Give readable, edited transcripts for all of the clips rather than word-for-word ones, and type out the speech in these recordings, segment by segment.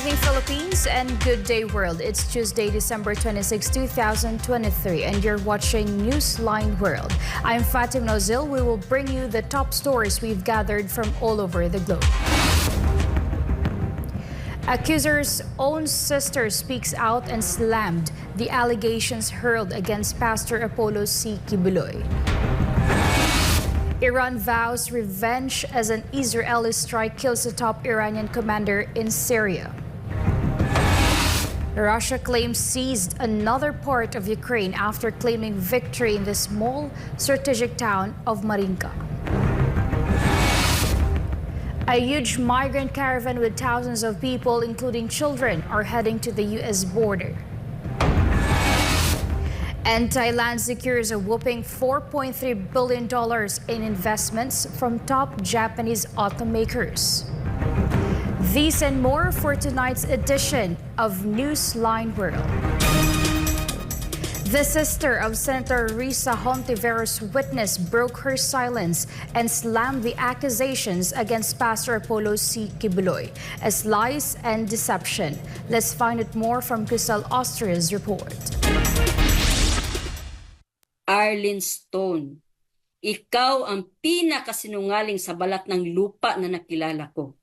evening, Philippines, and good day, world. It's Tuesday, December 26, 2023, and you're watching Newsline World. I'm Fatima Nawzil. We will bring you the top stories we've gathered from all over the globe. Accuser's own sister speaks out and slammed the allegations hurled against Pastor Apollo C. Kibuloy. Iran vows revenge as an Israeli strike kills the top Iranian commander in Syria. Russia claims seized another part of Ukraine after claiming victory in the small strategic town of Marinka. A huge migrant caravan with thousands of people, including children, are heading to the U.S. border. And Thailand secures a whopping $4.3 billion in investments from top Japanese automakers. These and more for tonight's edition of Newsline World. The sister of Senator Risa Hontiveros' witness broke her silence and slammed the accusations against Pastor Apollo C. Kibuloy as lies and deception. Let's find out more from Crystal Austria's report. Arlene Stone, ikaw ang pinakasinungaling sa balat ng lupa na nakilala ko.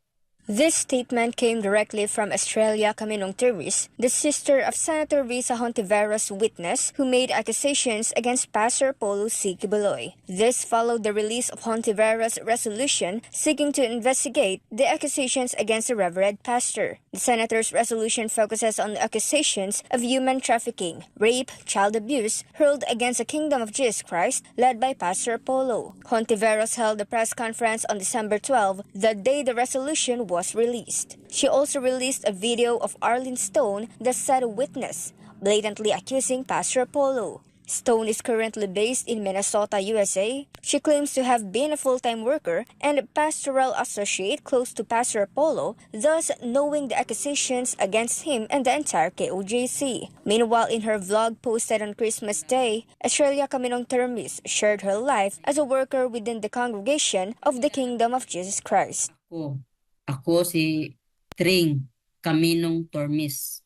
This statement came directly from Australia Caminong Termis, the sister of Senator Risa Hontiveros' witness who made accusations against Pastor Apollo C. Kibuloy. This followed the release of Hontiveros' resolution seeking to investigate the accusations against the Reverend Pastor. The senator's resolution focuses on the accusations of human trafficking, rape, child abuse hurled against the Kingdom of Jesus Christ led by Pastor Apollo. Hontiveros held a press conference on December 12, the day the resolution was released. She also released a video of Arlene Stone, the said witness, blatantly accusing Pastor Apollo. Stone is currently based in Minnesota, USA. She claims to have been a full-time worker and a pastoral associate close to Pastor Apollo, thus knowing the accusations against him and the entire KOJC. Meanwhile, in her vlog posted on Christmas Day, Australia Caminong Termis shared her life as a worker within the congregation of the Kingdom of Jesus Christ. Ako si Tring Caminong Termis,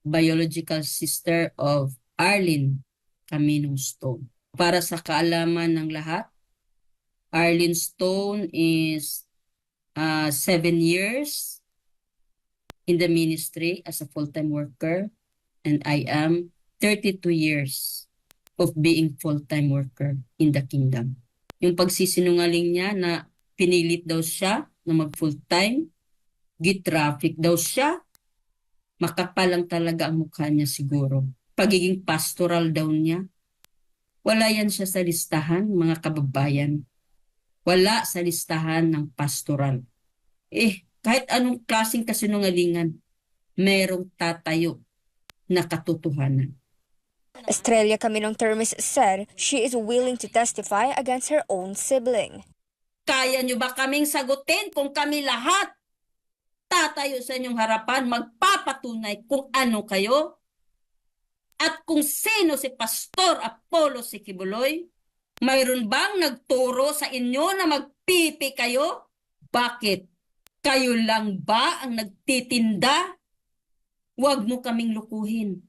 biological sister of Arlene Caminong Stone. Para sa kaalaman ng lahat, Arlene Stone is 7 years in the ministry as a full-time worker, and I am 32 years of being full-time worker in the kingdom. Yung pagsisinungaling niya na pinilit daw siya na mag-full-time, gitraffic daw siya, makapal lang talaga ang mukha niya siguro. Pagiging pastoral daw niya, wala yan siya sa listahan, mga kababayan. Wala sa listahan ng pastoral. Kahit anong klaseng kasinungalingan, merong tatayo na katotohanan. Australia Caminong Termis said she is willing to testify against her own sibling. Kaya nyo ba kaming sagutin kung kami lahat tatayo sa inyong harapan, magpapatunay kung ano kayo? At kung sino si Pastor Apollo C. Kibuloy? Mayroon bang nagturo sa inyo na magpipi kayo? Bakit? Kayo lang ba ang nagtitinda? Huwag mo kaming lukuhin.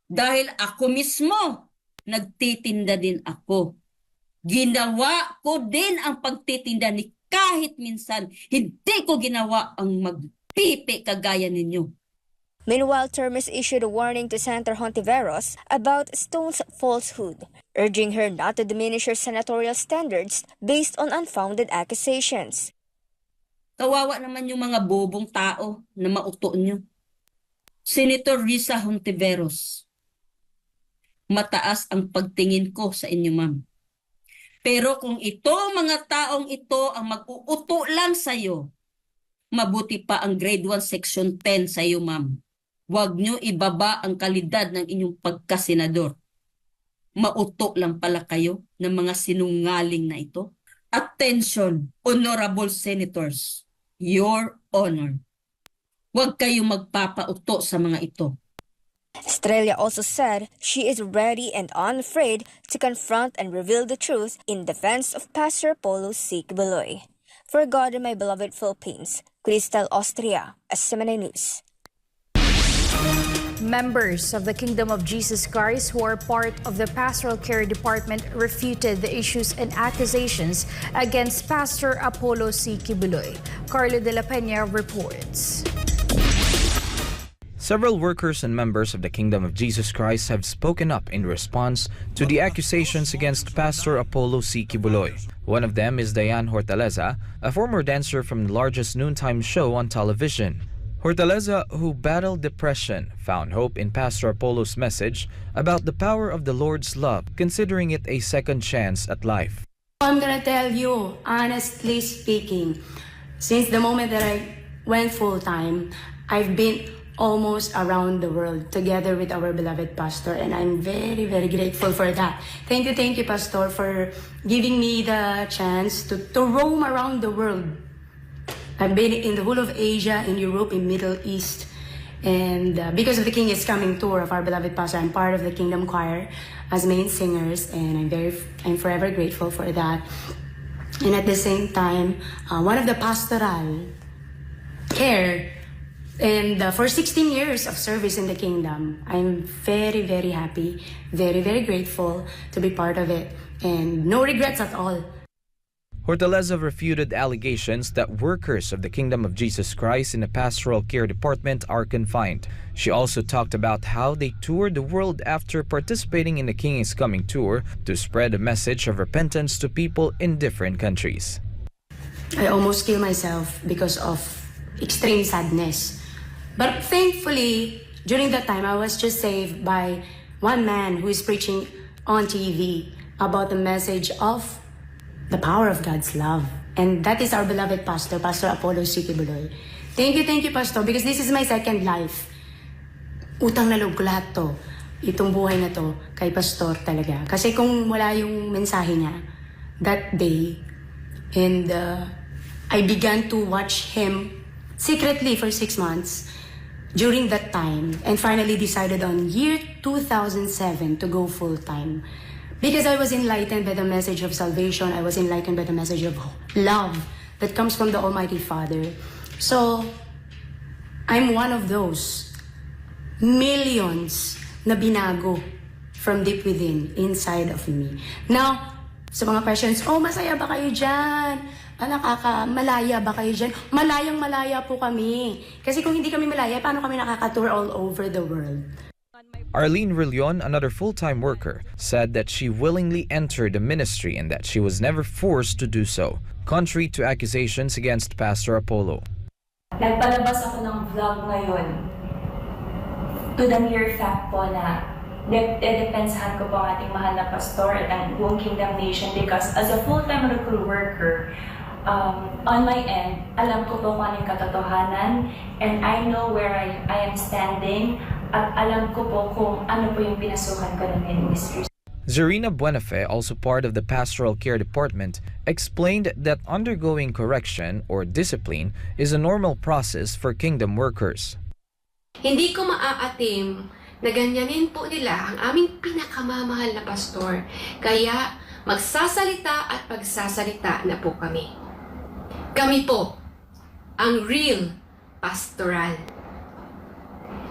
Dahil ako mismo, nagtitinda din ako. Ginawa ko din ang pagtitinda ni kahit minsan hindi ko ginawa ang magpipi kagaya ninyo. Meanwhile, Termis issued a warning to Senator Hontiveros about Stone's falsehood, urging her not to diminish her senatorial standards based on unfounded accusations. Kawawa naman yung mga bobong tao na mauto nyo. Senator Risa Hontiveros, mataas ang pagtingin ko sa inyo, ma'am. Pero kung ito, mga taong ito ang mag-uuto lang sa'yo, mabuti pa ang grade 1 section 10 sa'yo, ma'am. Huwag nyo ibaba ang kalidad ng inyong pagkasenador. Mauto lang pala kayo ng mga sinungaling na ito. Attention, honorable senators, your honor. Huwag kayong magpapauto sa mga ito. Australia also said she is ready and unafraid to confront and reveal the truth in defense of Pastor Apollo C. Kibuloy. For God and my beloved Philippines, Crystal Austria, SMNA News. Members of the Kingdom of Jesus Christ who are part of the Pastoral Care Department refuted the issues and accusations against Pastor Apollo C. Kibuloy. Carlo de la Peña reports. Several workers and members of the Kingdom of Jesus Christ have spoken up in response to the accusations against Pastor Apollo C. Kibuloy. One of them is Diane Hortaleza, a former dancer from the largest noontime show on television. Hortaleza, who battled depression, found hope in Pastor Apollo's message about the power of the Lord's love, considering it a second chance at life. I'm gonna tell you, honestly speaking, since the moment that I went full-time, I've been almost around the world together with our beloved pastor, and I'm very, very grateful for that. Thank you, Pastor, for giving me the chance to roam around the world. I've been in the whole of Asia, in Europe, in Middle East, and because of the King is Coming tour of our beloved pastor, I'm part of the Kingdom Choir as main singers, and I'm forever grateful for that. And at the same time, one of the pastoral care, and for 16 years of service in the kingdom, I'm very, very happy, very, very grateful to be part of it, and no regrets at all. Hortaleza refuted allegations that workers of the Kingdom of Jesus Christ in the Pastoral Care Department are confined. She also talked about how they toured the world after participating in the King is Coming tour to spread a message of repentance to people in different countries. I almost killed myself because of extreme sadness. But thankfully, during that time, I was just saved by one man who is preaching on TV about the message of the power of God's love. And that is our beloved pastor, Pastor Apollo C. Kibuloy. Thank you, Pastor, because this is my second life. Utang na loob ko lahat to. Itong buhay na to kay Pastor talaga. Kasi kung wala yung mensahe niya that day, and I began to watch him secretly for 6 months during that time, and finally decided on year 2007 to go full-time. Because I was enlightened by the message of salvation, I was enlightened by the message of love that comes from the Almighty Father. So, I'm one of those millions na binago from deep within, inside of me. Now, sa mga questions, masaya ba kayo dyan? Malaya ba kayo dyan? Malayang-malaya po kami. Kasi kung hindi kami malaya, paano kami nakaka-tour all over the world? Arlene Rillion, another full-time worker, said that she willingly entered the ministry and that she was never forced to do so, contrary to accusations against Pastor Apollo. Nagpalabas ako ng vlog ngayon to the mere fact po na depensahan ko po ang ating mahal na pastor at ang buong Kingdom Nation, because as a full-time recruit worker, on my end, alam ko po kung ano yung katotohanan, and I know where I am standing, at alam ko po kung ano po yung pinasukan ko ng ministry. Zarina Buenafe, also part of the Pastoral Care Department, explained that undergoing correction or discipline is a normal process for kingdom workers. Hindi ko maaatim na ganyanin po nila ang aming pinakamamahal na pastor. Kaya magsasalita at pagsasalita na po kami. Kami po ang real pastoral.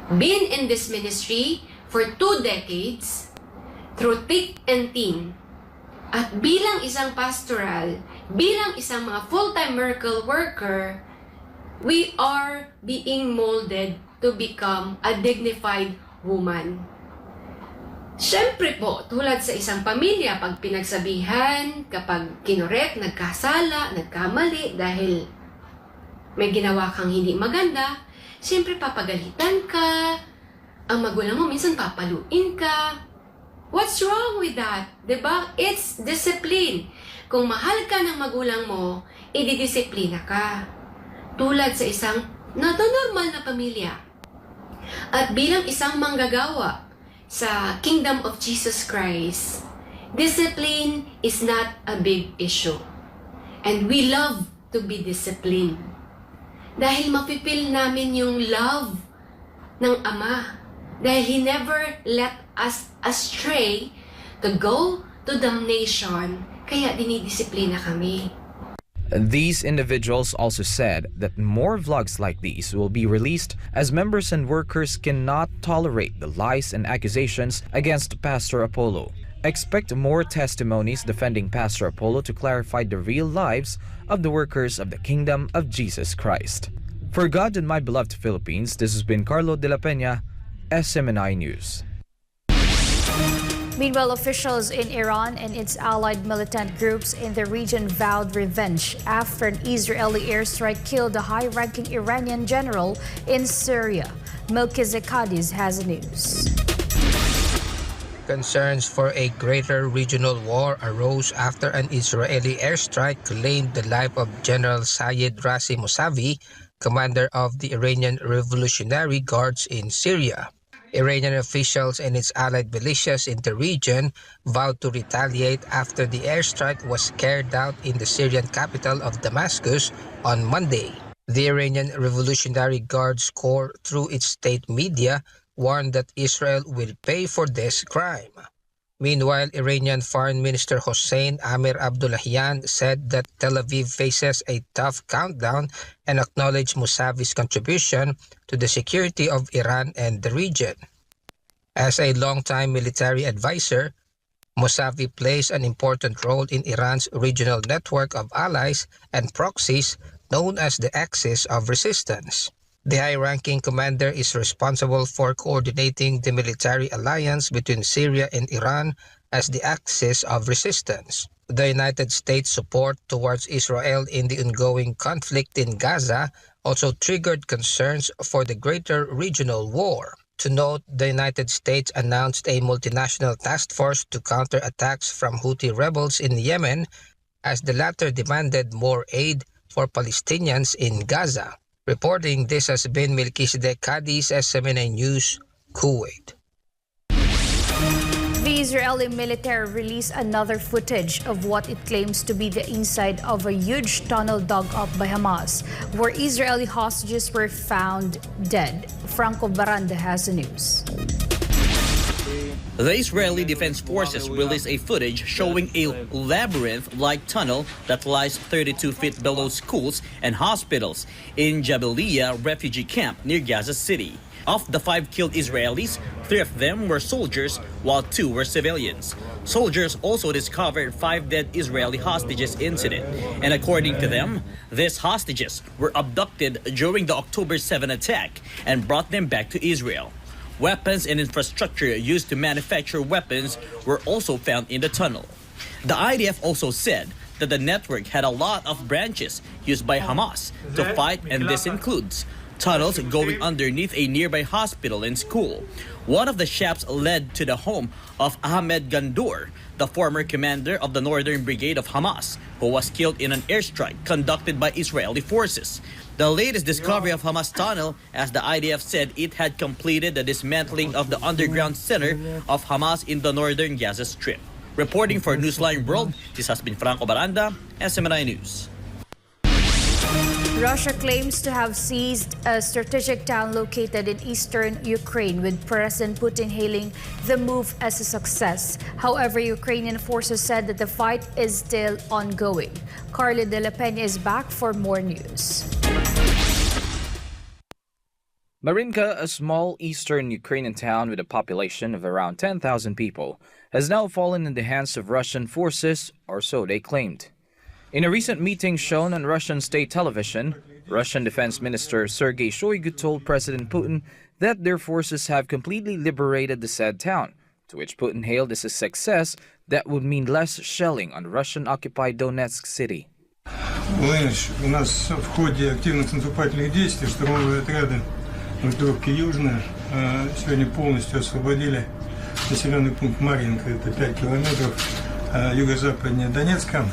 Been in this ministry for 2 decades, through thick and thin. At bilang isang pastoral, bilang isang mga full-time miracle worker, we are being molded to become a dignified woman. Siyempre po, tulad sa isang pamilya, pag pinagsabihan, kapag kinoret, nagkasala, nagkamali dahil may ginawa kang hindi maganda, siyempre papagalitan ka, ang magulang mo minsan papaluin ka. What's wrong with that? Diba? It's discipline. Kung mahal ka ng magulang mo, ididisiplina ka. Tulad sa isang normal na pamilya. At bilang isang manggagawa sa Kingdom of Jesus Christ, discipline is not a big issue. And we love to be disciplined. Dahil mapipil namin yung love ng Ama. Dahil He never let us astray to go to damnation. Kaya dinidisiplina kami. These individuals also said that more vlogs like these will be released as members and workers cannot tolerate the lies and accusations against Pastor Apollo. Expect more testimonies defending Pastor Apollo to clarify the real lives of the workers of the Kingdom of Jesus Christ. For God and my beloved Philippines, this has been Carlo de la Peña, SMNI News. Meanwhile, officials in Iran and its allied militant groups in the region vowed revenge after an Israeli airstrike killed a high-ranking Iranian general in Syria. Melchizedek has the news. Concerns for a greater regional war arose after an Israeli airstrike claimed the life of General Sayed Razi Mousavi, commander of the Iranian Revolutionary Guards in Syria. Iranian officials and its allied militias in the region vowed to retaliate after the airstrike was carried out in the Syrian capital of Damascus on Monday. The Iranian Revolutionary Guards Corps, through its state media, warned that Israel will pay for this crime. Meanwhile, Iranian Foreign Minister Hossein Amir-Abdollahian said that Tel Aviv faces a tough countdown and acknowledged Mousavi's contribution to the security of Iran and the region. As a longtime military advisor, Mousavi plays an important role in Iran's regional network of allies and proxies known as the Axis of Resistance. The high-ranking commander is responsible for coordinating the military alliance between Syria and Iran as the Axis of Resistance. The United States' support towards Israel in the ongoing conflict in Gaza also triggered concerns for the greater regional war. To note, the United States announced a multinational task force to counter attacks from Houthi rebels in Yemen as the latter demanded more aid for Palestinians in Gaza. Reporting this has been Melchizedek Cadiz, SMNI News, Kuwait. The Israeli military released another footage of what it claims to be the inside of a huge tunnel dug up by Hamas, where Israeli hostages were found dead. Franco Baranda has the news. The Israeli Defense Forces released a footage showing a labyrinth-like tunnel that lies 32 feet below schools and hospitals in Jabalia refugee camp near Gaza City. Of the 5 killed Israelis, 3 of them were soldiers, while 2 were civilians. Soldiers also discovered 5 dead Israeli hostages incident, and according to them, these hostages were abducted during the October 7 attack and brought them back to Israel. Weapons and infrastructure used to manufacture weapons were also found in the tunnel. The IDF also said that the network had a lot of branches used by Hamas to fight, and this includes tunnels going underneath a nearby hospital and school. One of the shafts led to the home of Ahmed Gandour, the former commander of the Northern Brigade of Hamas, who was killed in an airstrike conducted by Israeli forces. The latest discovery of Hamas tunnel, as the IDF said it had completed the dismantling of the underground center of Hamas in the northern Gaza Strip. Reporting for Newsline World, this has been Franco Baranda, SMNI News. Russia claims to have seized a strategic town located in eastern Ukraine, with President Putin hailing the move as a success. However, Ukrainian forces said that the fight is still ongoing. Carlo de la Peña is back for more news. Marinka, a small eastern Ukrainian town with a population of around 10,000 people, has now fallen in the hands of Russian forces, or so they claimed. In a recent meeting shown on Russian state television, Russian Defense Minister Sergei Shoigu told President Putin that their forces have completely liberated the said town, to which Putin hailed as a success that would mean less shelling on Russian-occupied Donetsk city. Знаешь, у нас в ходе активных наступательных действий штурмовые отряды группировки Южная сегодня полностью освободили населенный пункт Маринка, это 5 километров юго-западнее Донецка.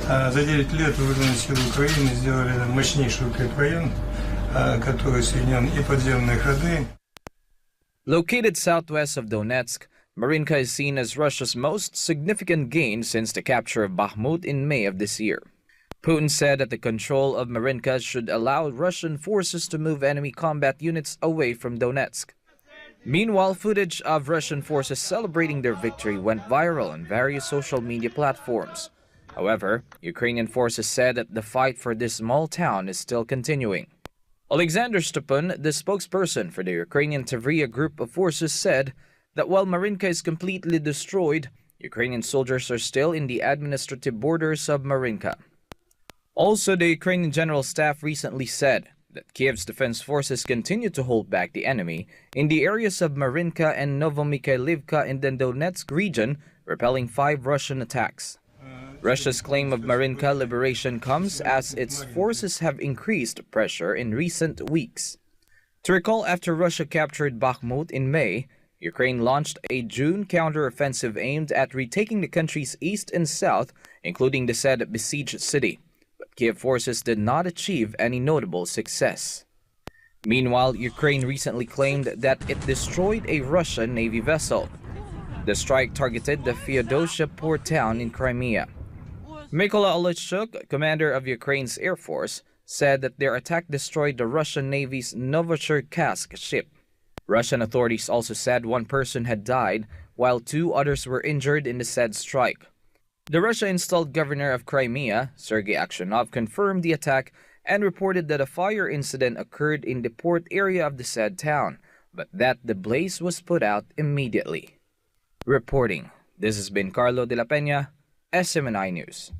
За 9 лет вооруженные силы Украины сделали мощнейший укрепрайон, который соединен и подземные ходы. Located southwest of Donetsk, Marinka is seen as Russia's most significant gain since the capture of Bakhmut in May of this year. Putin said that the control of Marinka should allow Russian forces to move enemy combat units away from Donetsk. Meanwhile, footage of Russian forces celebrating their victory went viral on various social media platforms. However, Ukrainian forces said that the fight for this small town is still continuing. Alexander Stupun, the spokesperson for the Ukrainian Tavria group of forces, said that while Marinka is completely destroyed, Ukrainian soldiers are still in the administrative borders of Marinka. Also, the Ukrainian General Staff recently said that Kiev's defense forces continue to hold back the enemy in the areas of Marinka and Novomikhailivka in the Donetsk region, repelling 5 Russian attacks. Russia's claim of Marinka liberation comes as its forces have increased pressure in recent weeks. To recall, after Russia captured Bakhmut in May, Ukraine launched a June counter-offensive aimed at retaking the country's east and south, including the said besieged city. But Kiev forces did not achieve any notable success. Meanwhile, Ukraine recently claimed that it destroyed a Russian Navy vessel. The strike targeted the Feodosia port town in Crimea. Mykola Oleshchuk, commander of Ukraine's Air Force, said that their attack destroyed the Russian Navy's Novocherkassk ship. Russian authorities also said 1 person had died, while 2 others were injured in the said strike. The Russia-installed governor of Crimea, Sergei Aksyonov, confirmed the attack and reported that a fire incident occurred in the port area of the said town, but that the blaze was put out immediately. Reporting, this has been Carlo de la Peña, SMNI News.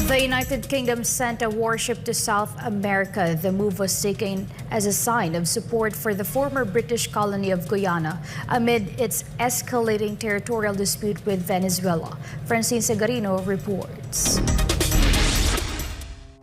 The United Kingdom sent a warship to South America. The move was taken as a sign of support for the former British colony of Guyana amid its escalating territorial dispute with Venezuela. Francine Segarino reports.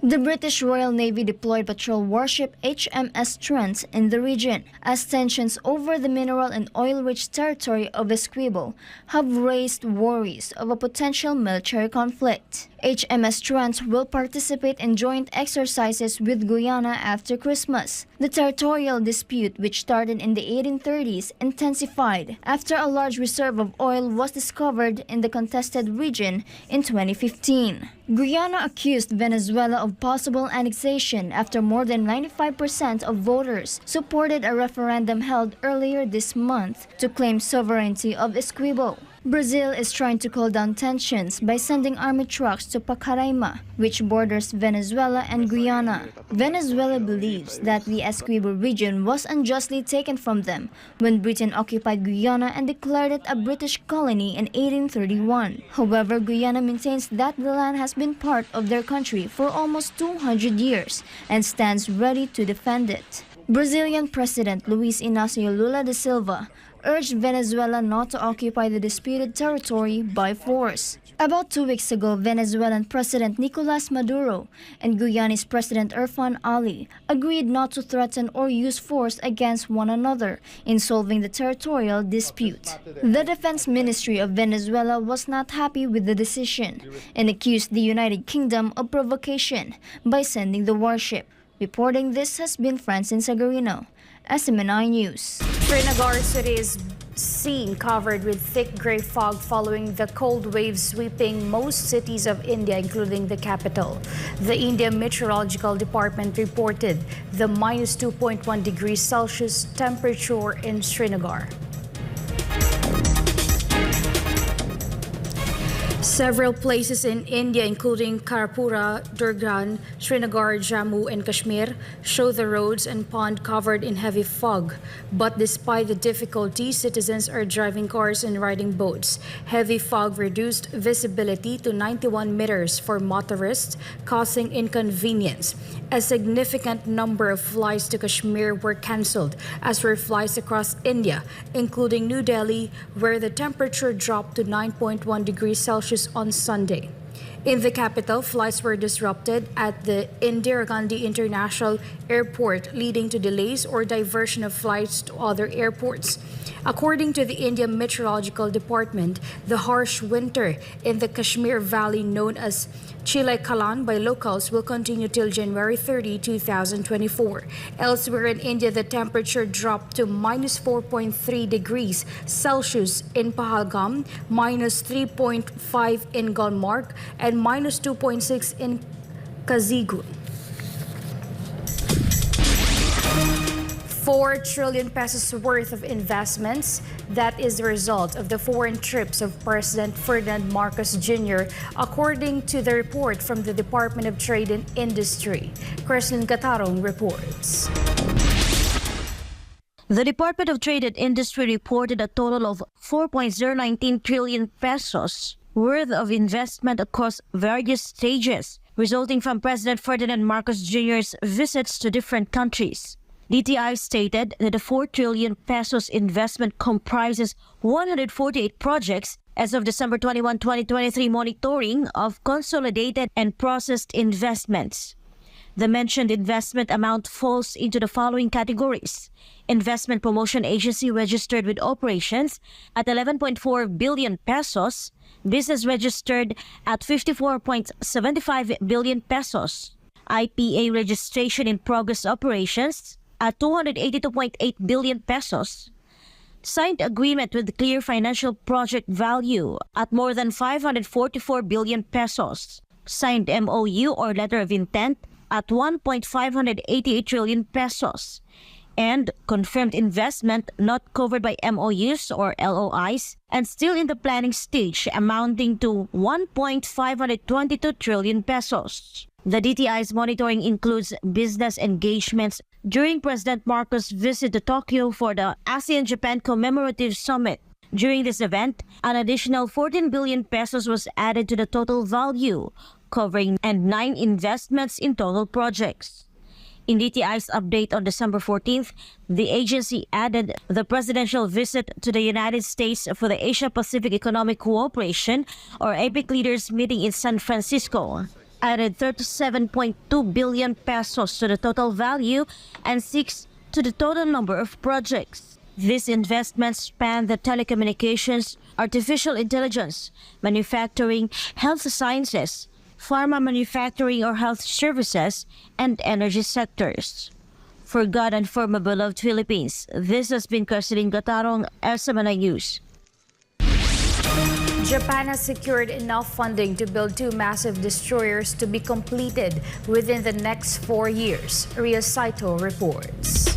The British Royal Navy deployed patrol warship HMS Trent in the region as tensions over the mineral and oil-rich territory of Essequibo have raised worries of a potential military conflict. HMS Trent will participate in joint exercises with Guyana after Christmas. The territorial dispute, which started in the 1830s, intensified after a large reserve of oil was discovered in the contested region in 2015. Guyana accused Venezuela of possible annexation after more than 95% of voters supported a referendum held earlier this month to claim sovereignty of Essequibo. Brazil is trying to cool down tensions by sending army trucks to Pacaraima, which borders Venezuela and Guyana. Venezuela believes that the Essequibo region was unjustly taken from them when Britain occupied Guyana and declared it a British colony in 1831. However, Guyana maintains that the land has been part of their country for almost 200 years and stands ready to defend it. Brazilian President Luiz Inácio Lula da Silva urged Venezuela not to occupy the disputed territory by force. About 2 weeks ago, Venezuelan President Nicolas Maduro and Guyanese President Irfan Ali agreed not to threaten or use force against one another in solving the territorial dispute. The Defense Ministry of Venezuela was not happy with the decision and accused the United Kingdom of provocation by sending the warship. Reporting this has been Francine Segarino, SMNI News. Srinagar city is seen covered with thick gray fog following the cold wave sweeping most cities of India, including the capital. The Indian Meteorological Department reported the minus 2.1 degrees Celsius temperature in Srinagar. Several places in India, including Karpura, Durgan, Srinagar, Jammu, and Kashmir, show the roads and pond covered in heavy fog. But despite the difficulty, citizens are driving cars and riding boats. Heavy fog reduced visibility to 91 meters for motorists, causing inconvenience. A significant number of flights to Kashmir were cancelled, as were flights across India, including New Delhi, where the temperature dropped to 9.1 degrees Celsius on Sunday. In the capital, flights were disrupted at the Indira Gandhi International Airport, leading to delays or diversion of flights to other airports. According to the Indian Meteorological Department, the harsh winter in the Kashmir Valley, known as Chile Kalan by locals, will continue till January 30, 2024. Elsewhere in India, the temperature dropped to minus 4.3 degrees Celsius in Pahalgam, minus 3.5 in Gulmarg, and minus 2.6 in Kazigun. 4 trillion pesos worth of investments. That is the result of the foreign trips of President Ferdinand Marcos Jr., according to the report from the Department of Trade and Industry. Kreslin Catarong reports. The Department of Trade and Industry reported a total of 4.019 trillion pesos worth of investment across various stages, resulting from President Ferdinand Marcos Jr.'s visits to different countries. DTI stated that the 4 trillion pesos investment comprises 148 projects as of December 21, 2023 monitoring of consolidated and processed investments. The mentioned investment amount falls into the following categories: Investment Promotion Agency registered with operations at 11.4 billion pesos, business registered at 54.75 billion pesos, IPA registration in progress operations at 282.8 billion pesos, signed agreement with clear financial project value at more than 544 billion pesos, signed MOU or letter of intent at 1.588 trillion pesos, and confirmed investment not covered by MOUs or LOIs and still in the planning stage amounting to 1.522 trillion pesos. The DTI's monitoring includes business engagements during President Marcos' visit to Tokyo for the ASEAN-Japan Commemorative Summit. During this event, an additional 14 billion pesos was added to the total value, covering 9 investments in total projects. In DTI's update on December 14th, the agency added the presidential visit to the United States for the Asia-Pacific Economic Cooperation, or APEC leaders meeting in San Francisco, added 37.2 billion pesos to the total value and 6 to the total number of projects. These investments span the telecommunications, artificial intelligence, manufacturing, health sciences, pharma manufacturing or health services, and energy sectors. For God and for my beloved Philippines, this has been Kreslin Catarong, SMNI News. Japan has secured enough funding to build 2 massive destroyers to be completed within the next 4 years. Ria Saito reports.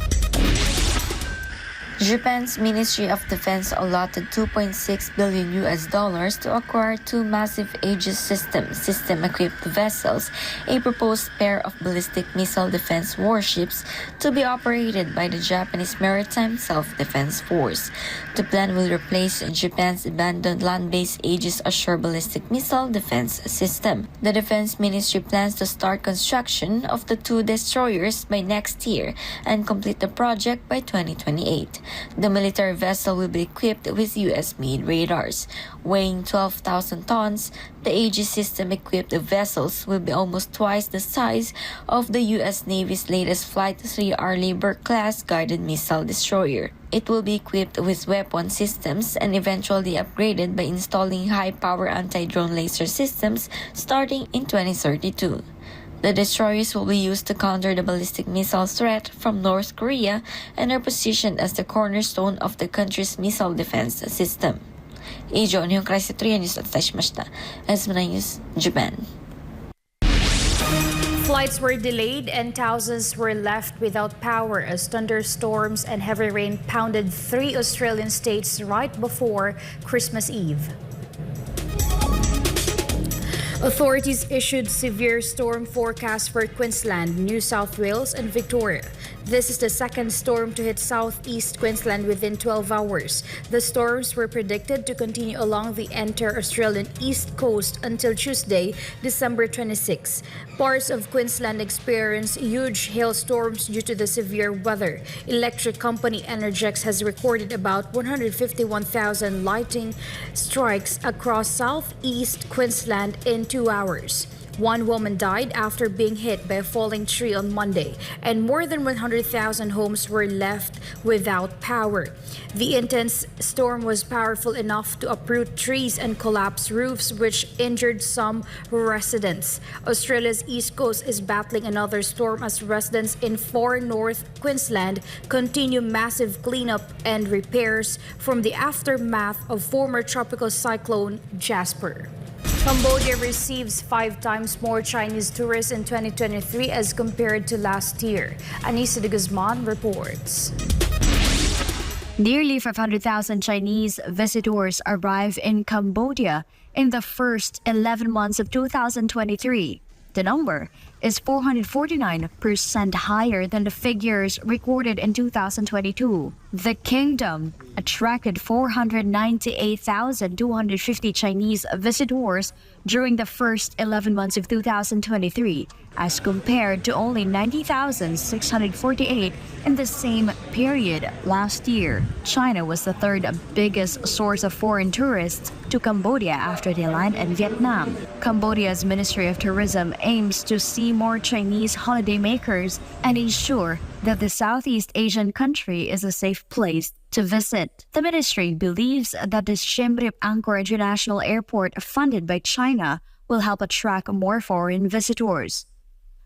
Japan's Ministry of Defense allotted $2.6 billion to acquire 2 massive Aegis system-equipped vessels, a proposed pair of ballistic missile defense warships to be operated by the Japanese Maritime Self-Defense Force. The plan will replace Japan's abandoned land-based Aegis Ashore ballistic missile defense system. The Defense Ministry plans to start construction of the 2 destroyers by next year and complete the project by 2028. The military vessel will be equipped with U.S.-made radars. Weighing 12,000 tons, the Aegis system-equipped vessels will be almost twice the size of the U.S. Navy's latest Flight 3R Labor-class guided missile destroyer. It will be equipped with weapon systems and eventually upgraded by installing high-power anti-drone laser systems starting in 2032. The destroyers will be used to counter the ballistic missile threat from North Korea and are positioned as the cornerstone of the country's missile defense system. 以上、日本からセットリアニュースをお伝えしました。SMNI News, Japan. Flights were delayed and thousands were left without power as thunderstorms and heavy rain pounded 3 Australian states right before Christmas Eve. Authorities issued severe storm forecasts for Queensland, New South Wales, and Victoria. This is the second storm to hit southeast Queensland within 12 hours. The storms were predicted to continue along the entire Australian east coast until Tuesday, December 26. Parts of Queensland experienced huge hailstorms due to the severe weather. Electric company Energex has recorded about 151,000 lightning strikes across southeast Queensland in 2 hours. 1 woman died after being hit by a falling tree on Monday, and more than 100,000 homes were left without power. The intense storm was powerful enough to uproot trees and collapse roofs, which injured some residents. Australia's east coast is battling another storm as residents in far north Queensland continue massive cleanup and repairs from the aftermath of former tropical cyclone Jasper. Cambodia receives 5 times more Chinese tourists in 2023 as compared to last year. Anissa de Guzman reports. Nearly 500,000 Chinese visitors arrived in Cambodia in the first 11 months of 2023. The number is 449% higher than the figures recorded in 2022. The kingdom attracted 498,250 Chinese visitors during the first 11 months of 2023, as compared to only 90,648 in the same period last year. China was the third biggest source of foreign tourists to Cambodia after Thailand and Vietnam. Cambodia's Ministry of Tourism aims to see more Chinese holidaymakers and ensure that the Southeast Asian country is a safe place to visit. The ministry believes that the Siem Reap Angkor International Airport, funded by China, will help attract more foreign visitors.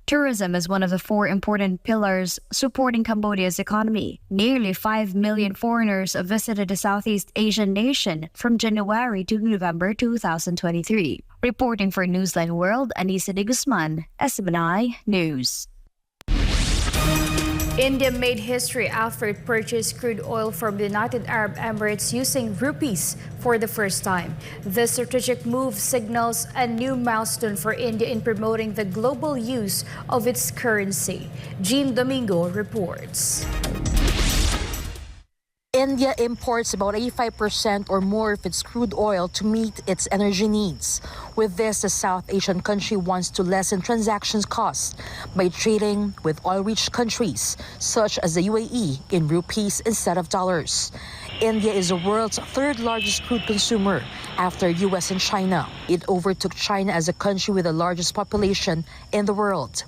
Tourism is one of the 4 important pillars supporting Cambodia's economy. Nearly 5 million foreigners visited the Southeast Asian nation from January to November 2023. Reporting for Newsline World, Anissa de Guzman, SMNI News. India made history after it purchased crude oil from the United Arab Emirates using rupees for the first time. This strategic move signals a new milestone for India in promoting the global use of its currency. Jean Domingo reports. India imports about 85% or more of its crude oil to meet its energy needs. With this, the South Asian country wants to lessen transactions costs by trading with oil-rich countries, such as the UAE, in rupees instead of dollars. India is the world's 3rd largest crude consumer after US and China. It overtook China as the country with the largest population in the world.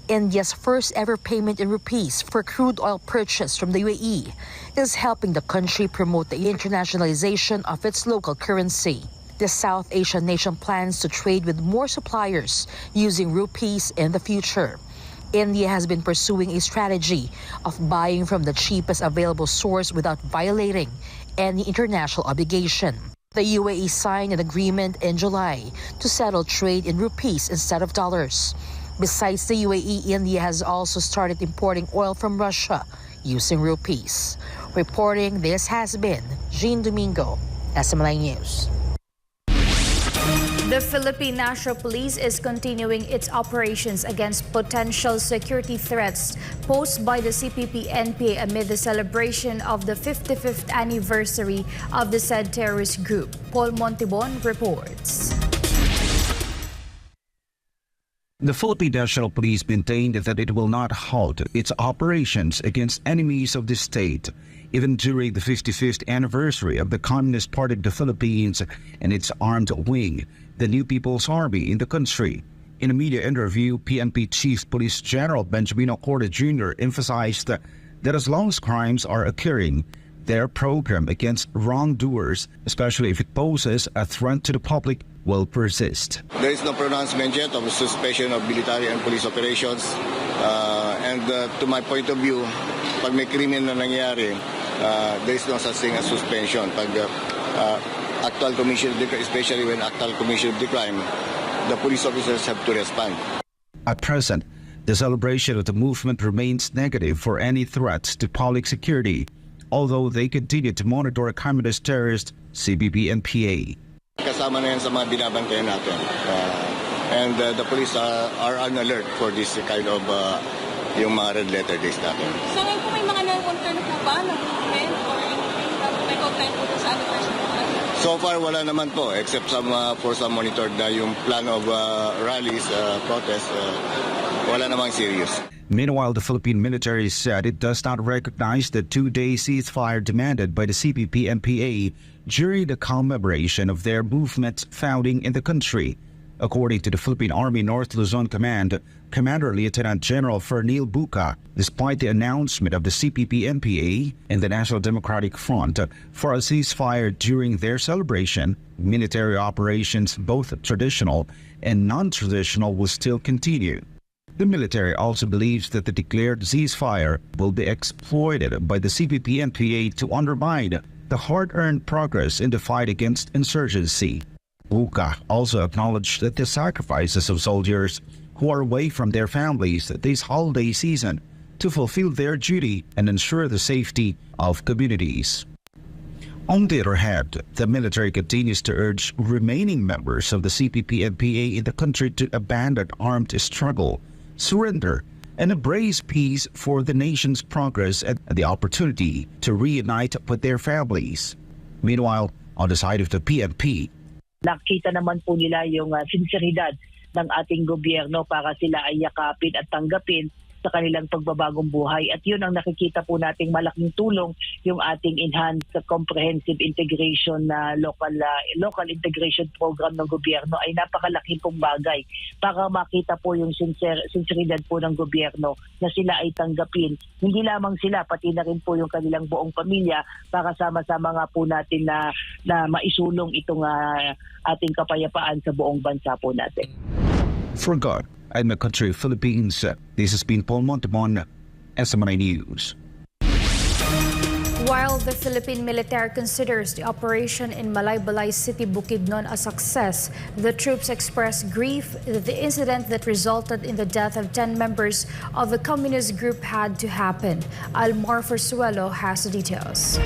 India's first ever payment in rupees for crude oil purchase from the UAE is helping the country promote the internationalization of its local currency. The South Asian nation plans to trade with more suppliers using rupees in the future. India has been pursuing a strategy of buying from the cheapest available source without violating any international obligation. The UAE signed an agreement in July to settle trade in rupees instead of dollars. Besides the UAE, India has also started importing oil from Russia using rupees. Reporting, this has been Jean Domingo, SMNI News. The Philippine National Police is continuing its operations against potential security threats posed by the CPP-NPA amid the celebration of the 55th anniversary of the said terrorist group. Paul Montibon reports. The Philippine National Police maintained that it will not halt its operations against enemies of the state, even during the 55th anniversary of the Communist Party of the Philippines and its armed wing, the New People's Army in the country. In a media interview, PNP Chief Police General Benjamin Ocorte Jr. emphasized that as long as crimes are occurring, their program against wrongdoers, especially if it poses a threat to the public, will persist. There is no pronouncement yet of suspension of military and police operations. To my point of view, pag may krimen na nangyari, there is no such thing as suspension. Pag actual commission of the crime, especially when actual commission of the crime, the police officers have to respond. At present, the celebration of the movement remains negative for any threats to public security, although they continue to monitor communist terrorist CPP-NPA. Kasama na yan sa mga binabantayan natin. The police are on alert for this kind of yung mga red letter days natin. So ngayon po may mga na-concern po ba na movement or anything na may comment po sa anniversary? So far wala naman po except for some monitored na yung plan of rallies, protests, wala namang serious. Meanwhile, the Philippine military said it does not recognize the 2-day ceasefire demanded by the CPP-NPA during the commemoration of their movement's founding in the country. According to the Philippine Army North Luzon Command, Commander Lieutenant General Fernil Buca, despite the announcement of the CPP-NPA and the National Democratic Front for a ceasefire during their celebration, military operations, both traditional and non-traditional, will still continue. The military also believes that the declared ceasefire will be exploited by the CPP-NPA to undermine the hard-earned progress in the fight against insurgency. Buka also acknowledged that the sacrifices of soldiers who are away from their families this holiday season to fulfill their duty and ensure the safety of communities. On the other hand, the military continues to urge remaining members of the CPP-NPA in the country to abandon armed struggle, surrender, and embrace peace for the nation's progress and the opportunity to reunite with their families. Meanwhile, on the side of the PNP, nakita naman po nila yung sinseridad ng ating gobyerno para sila ay yakapin at tanggapin sa kanilang pagbabagong buhay. At yun ang nakikita po nating malaking tulong yung ating enhanced comprehensive integration na local integration program ng gobyerno ay napakalaking pong bagay para makita po yung sinseridad po ng gobyerno na sila ay tanggapin. Hindi lamang sila, pati na rin po yung kanilang buong pamilya para sama-sama nga po natin na maisulong itong ating kapayapaan sa buong bansa po natin. For God and the country of Philippines, this has been Paul Montemon, SMNI News. While the Philippine military considers the operation in Malaybalay City, Bukidnon a success, the troops expressed grief that the incident that resulted in the death of 10 members of the communist group had to happen. Almar Forsuelo has the details.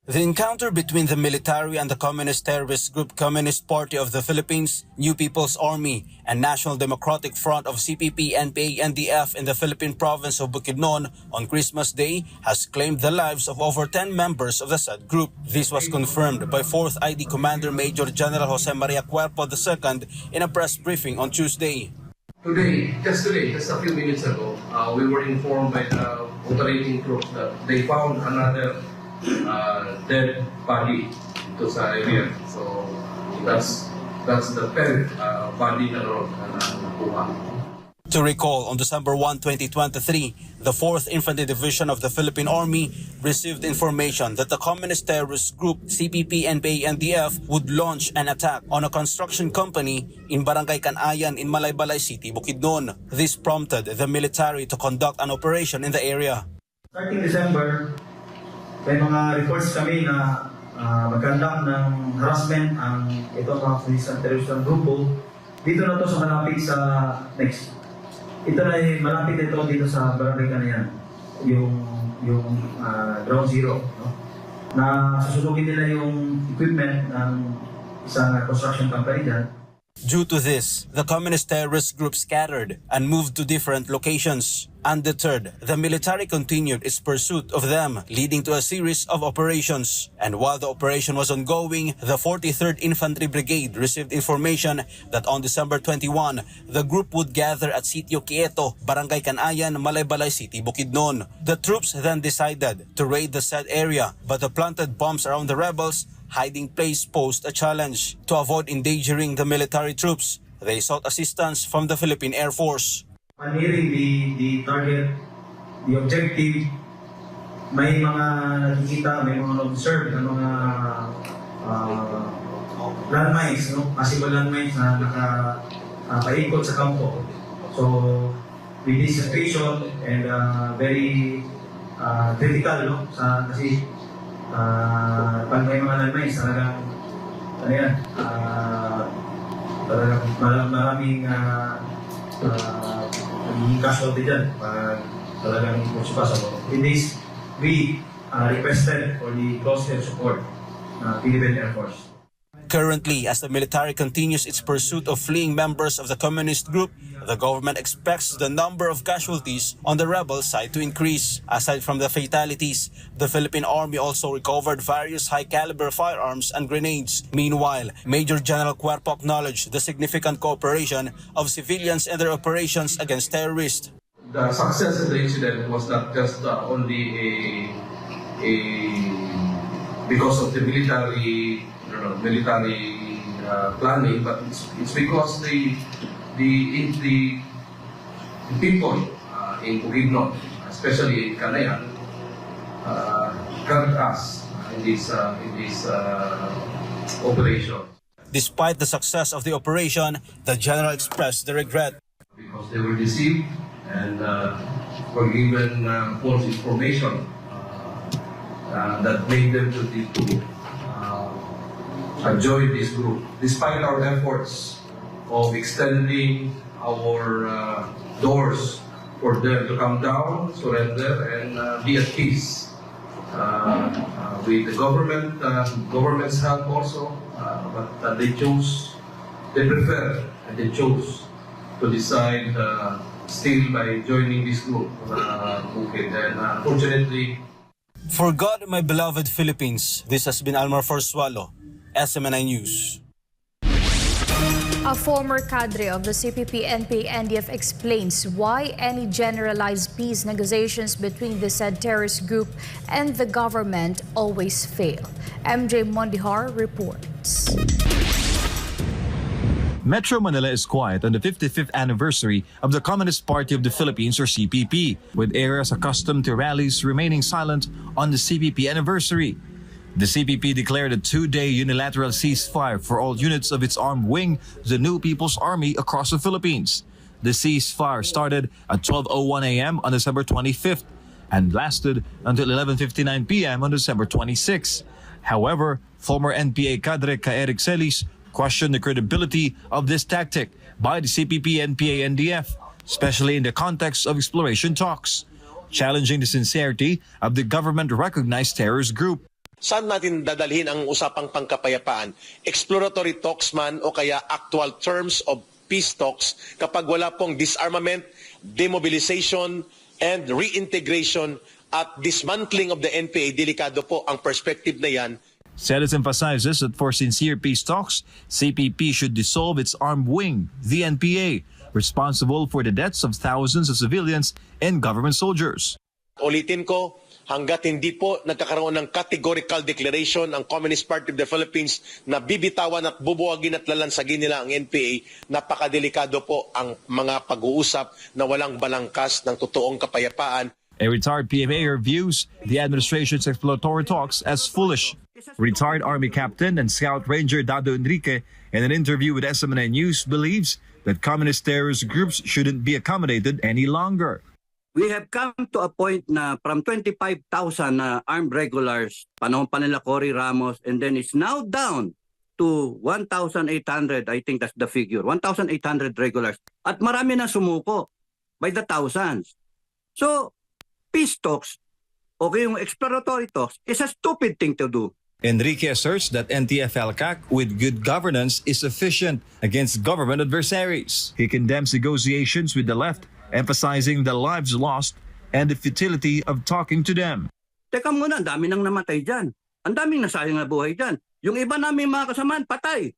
The encounter between the military and the communist terrorist group Communist Party of the Philippines, New People's Army, and National Democratic Front of CPP, NPA, NDF in the Philippine province of Bukidnon on Christmas Day has claimed the lives of over 10 members of the said group. This was confirmed by 4th ID Commander Major General Jose Maria Cuerpo II in a press briefing on Tuesday. Today, just a few minutes ago, we were informed by the operating group that they found another dead body ito sa area. So that's the 10th body na nakuha. To recall, on December 1, 2023, the 4th Infantry Division of the Philippine Army received information that the communist terrorist group CPP, NPA, NDF would launch an attack on a construction company in Barangay Canayan in Malaybalay City, Bukidnon. This prompted the military to conduct an operation in the area. Starting December, may mga reports kami na magkandak ng harassment ang itong mga terrorist grupo. Dito na to sa malapit sa next. Ito na malapit dito sa Barangay Canayan, yung ground zero, no? Na susunugin nila yung equipment ng isang construction company dyan. Due to this, the communist terrorist group scattered and moved to different locations. Undeterred, the military continued its pursuit of them, leading to a series of operations. And while the operation was ongoing, the 43rd Infantry Brigade received information that on December 21, the group would gather at Sitio Quieto, Barangay Canayan, Malaybalay City, Bukidnon. The troops then decided to raid the said area, but the planted bombs around the rebels' hiding place posed a challenge. To avoid endangering the military troops, they sought assistance from the Philippine Air Force. On nearing the target, the objective, may mga nakikita, may mga observe na mga landmines, no? Possible landmines na nakapaikot sa kampo. So, with this situation and very critical, no? Kasi pag may mga landmines, talagang maraming casualty dyan pag talagang possible. In this, we requested for the close-air support ng Philippine Air Force. Currently, as the military continues its pursuit of fleeing members of the communist group, the government expects the number of casualties on the rebel side to increase. Aside from the fatalities, the Philippine Army also recovered various high-caliber firearms and grenades. Meanwhile, Major General Cuerpo acknowledged the significant cooperation of civilians in their operations against terrorists. The success of the incident was not just only because of the military planning, but it's because the people in Bukidnon, especially in Canayan, helped us in this operation. Despite the success of the operation, the general expressed the regret. Because they were deceived and were given false information that made them to join this group. Despite our efforts of extending our doors for them to come down, surrender, and be at peace with the government's help also, but they chose to decide still by joining this group. And unfortunately, For God, my beloved Philippines, this has been Almar Forswalo, SMNI News. A former cadre of the CPP-NPA-NDF explains why any generalized peace negotiations between the said terrorist group and the government always fail. MJ Mondihar reports. Metro Manila is quiet on the 55th anniversary of the Communist Party of the Philippines, or CPP, with areas accustomed to rallies remaining silent on the CPP anniversary. The CPP declared a 2-day unilateral ceasefire for all units of its armed wing, the New People's Army, across the Philippines. The ceasefire started at 12:01 a.m. on December 25th and lasted until 11:59 p.m. on December 26th. However, former NPA cadre Eric Celis questioned the credibility of this tactic by the CPP-NPA-NDF, especially in the context of exploration talks, challenging the sincerity of the government-recognized terrorist group. Saan natin dadalhin ang usapang pangkapayapaan? Exploratory talks man o kaya actual terms of peace talks kapag wala pong disarmament, demobilization, and reintegration at dismantling of the NPA, delikado po ang perspective na yan. Celis emphasizes that for sincere peace talks, CPP should dissolve its armed wing, the NPA, responsible for the deaths of thousands of civilians and government soldiers. Ulitin ko, hanggat hindi po nagkakaroon ng categorical declaration ang Communist Party of the Philippines na bibitawan at bubuwagin at lalansagin nila ang NPA, napakadelikado po ang mga pag-uusap na walang balangkas ng totoong kapayapaan. A retired PMAer views the administration's exploratory talks as foolish. Retired Army Captain and Scout Ranger Dado Enrique, in an interview with SMNI News, believes that communist terrorist groups shouldn't be accommodated any longer. We have come to a point na from 25,000 armed regulars, panahon pa nila Cory Ramos, and then it's now down to 1,800, I think that's the figure, 1,800 regulars. At marami na sumuko by the thousands. So, peace talks, okay, yung exploratory talks, is a stupid thing to do. Enrique asserts that NTF-ELCAC, with good governance, is efficient against government adversaries. He condemns negotiations with the left, emphasizing the lives lost and the futility of talking to them. Teka muna, ang dami nang namatay dyan. Ang daming nasayang na buhay dyan. Yung iba namin mga kasamaan, patay.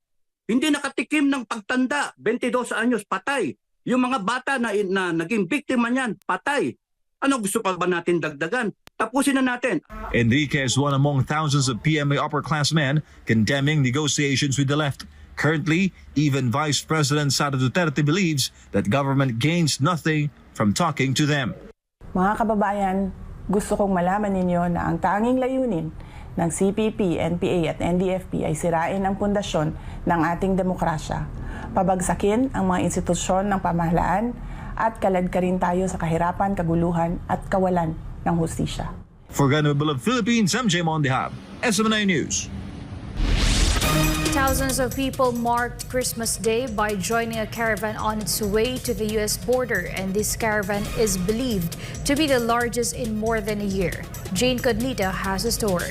Hindi nakatikim ng pagtanda, 22 anyos, patay. Yung mga bata na naging biktima niyan, patay. Ano gusto pa ba natin dagdagan? Tapusin na natin. Enrique is one among thousands of PMA upperclassmen condemning negotiations with the left. Currently, even Vice President Sara Duterte believes that government gains nothing from talking to them. Mga kababayan, gusto kong malaman ninyo na ang tanging layunin ng CPP, NPA at NDFP ay sirain ang pundasyon ng ating demokrasya, pabagsakin ang mga institusyon ng pamahalaan at kaladkarin tayo sa kahirapan, kaguluhan at kawalan ng hustisya. For Ganubal of Philippines, MJ Mondihab, SMNI News. Thousands of people marked Christmas Day by joining a caravan on its way to the U.S. border, and this caravan is believed to be the largest in more than a year. Jane Cognita has a story.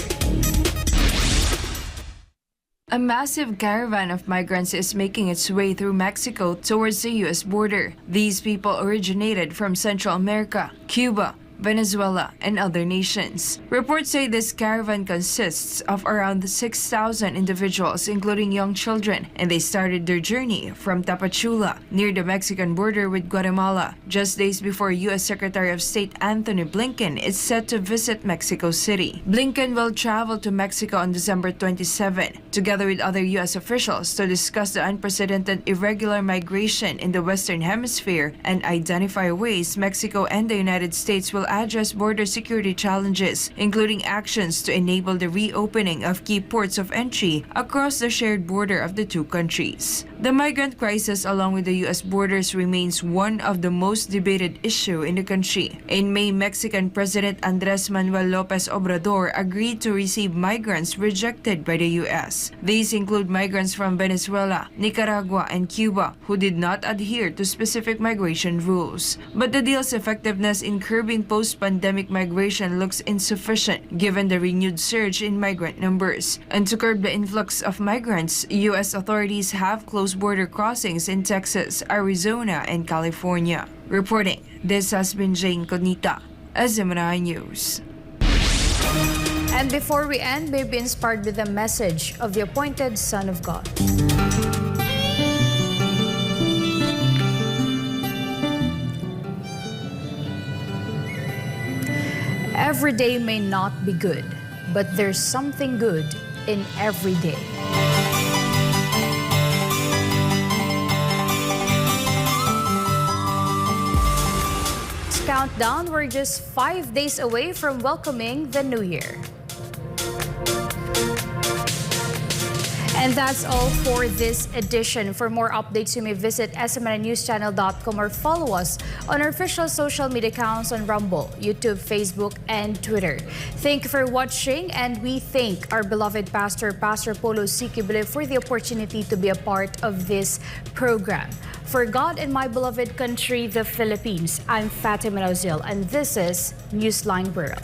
A massive caravan of migrants is making its way through Mexico towards the U.S. border. These people originated from Central America, Cuba, Venezuela, and other nations. Reports say this caravan consists of around 6,000 individuals, including young children, and they started their journey from Tapachula, near the Mexican border with Guatemala, just days before U.S. Secretary of State Anthony Blinken is set to visit Mexico City. Blinken will travel to Mexico on December 27, together with other U.S. officials, to discuss the unprecedented irregular migration in the Western Hemisphere and identify ways Mexico and the United States will address border security challenges, including actions to enable the reopening of key ports of entry across the shared border of the two countries. The migrant crisis along with the U.S. borders remains one of the most debated issue in the country. In May, Mexican President Andres Manuel Lopez Obrador agreed to receive migrants rejected by the U.S. These include migrants from Venezuela, Nicaragua, and Cuba who did not adhere to specific migration rules. But the deal's effectiveness in curbing post-pandemic migration looks insufficient given the renewed surge in migrant numbers. And to curb the influx of migrants, U.S. authorities have closed border crossings in Texas, Arizona, and California. Reporting, this has been Jane Conita, SMNI News. And before we end, may be inspired with the message of the appointed Son of God. Every day may not be good, but there's something good in every day. Countdown, we're just 5 days away from welcoming the new year. And that's all for this edition. For more updates, you may visit smnnewschannel.com or follow us on our official social media accounts on Rumble, YouTube, Facebook, and Twitter. Thank you for watching, and we thank our beloved Pastor Polo C. Kibuloy for the opportunity to be a part of this program. For God and my beloved country, the Philippines, I'm Fatima Nawzil, and this is Newsline World.